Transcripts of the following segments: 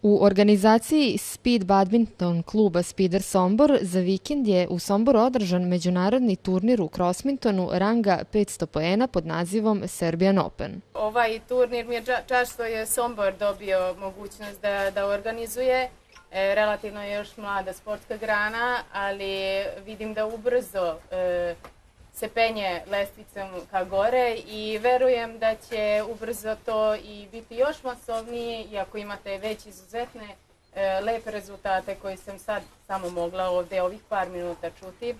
U organizaciji Speed Badminton kluba Spider Sombor za vikend je u Somboru održan međunarodni turnir u krosmintonu ranga 500 poena pod nazivom Serbian Open. Ovaj turnir mi je čast što je Sombor dobio mogućnost da organizuje. Relativno je još mlada sportska grana, ali vidim da ubrzo se penje lestvicom ka gore i verujem da će ubrzo to i biti još masovnije, iako imate već izuzetne lepe rezultate koje sam sad samo mogla ovdje ovih par minuta čuti.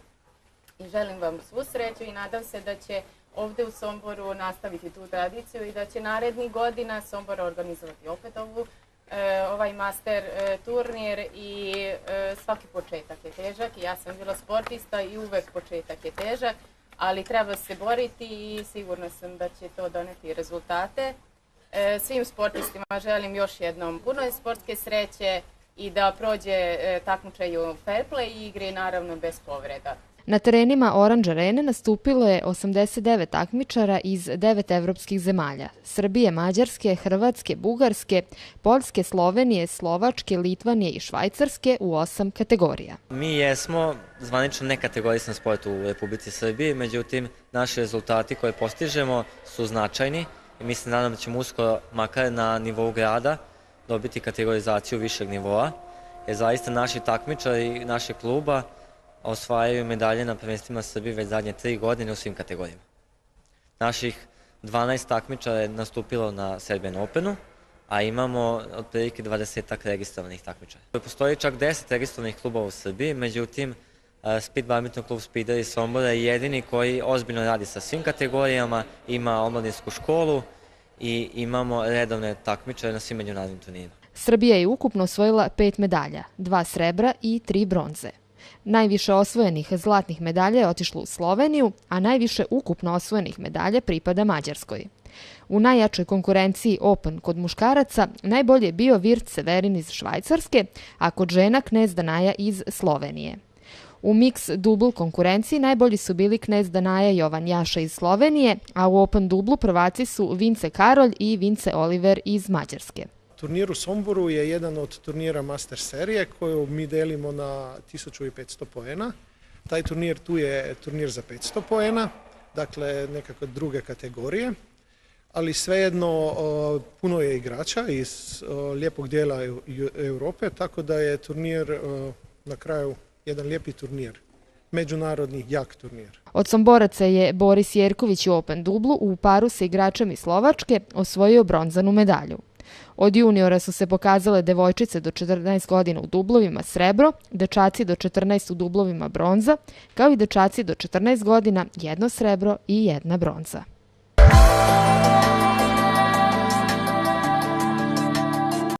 I želim vam svu sreću i nadam se da će ovdje u Somboru nastaviti tu tradiciju i da će narednih godina Sombor organizovati opet ovaj master turnir i svaki početak je težak. Ja sam bila sportista i uvek početak je težak, ali treba se boriti i sigurna sam da će to doneti rezultate. Svim sportistima želim još jednom puno sportske sreće i da prođe takmičenje u fair play i igre naravno bez povreda. Na terenima Orange Arene nastupilo je 89 takmičara iz 9 evropskih zemalja: Srbije, Mađarske, Hrvatske, Bugarske, Poljske, Slovenije, Slovačke, Litvanije i Švajcarske u 8 kategorija. Mi jesmo zvanično nekategorisan sport u Republici Srbiji, međutim naši rezultati koje postižemo su značajni i mislim da ćemo uskoro makar na nivou grada dobiti kategorizaciju višeg nivoa, jer zaista naši takmičari našeg kluba osvajaju medalje na prvenstvima Srbije već zadnje 3 godine u svim kategorijama. Naših 12 takmičara je nastupilo na Serbian Openu, a imamo otprilike 20 registrovanih takmičara. Postoji čak 10 registrovanih klubova u Srbiji, međutim Speed Badminton klub Spider iz Sombora je jedini koji ozbiljno radi sa svim kategorijama, ima omladinsku školu i imamo redovne takmičare na svim međunarodnim turnirima. Srbija je ukupno osvojila 5 medalja, 2 srebra i 3 bronze. Najviše osvojenih zlatnih medalja je otišlo u Sloveniju, a najviše ukupno osvojenih medalja pripada Mađarskoj. U najjačoj konkurenciji Open kod muškaraca najbolje je bio Virt Severin iz Švajcarske, a kod žena Knez Danaja iz Slovenije. U mix dubl konkurenciji najbolji su bili Knez Danaja Jovan Jaša iz Slovenije, a u Open dublu prvaci su Vince Karolj i Vince Oliver iz Mađarske. Turnir u Somboru je jedan od turnira master serije koju mi delimo na 1500 poena. Taj turnir tu je turnir za 500 poena, dakle nekakve druge kategorije, ali svejedno puno je igrača iz lijepog dijela Europe, tako da je turnir na kraju jedan lijepi turnir, međunarodni jak turnir. Od Somboraca je Boris Jerković u Open dublu u paru sa igračem iz Slovačke osvojio bronzanu medalju. Od juniora su se pokazale devojčice do 14 godina u dublovima srebro, dečaci do 14 u dublovima bronza, kao i dečaci do 14 godina 1 srebro i 1 bronza.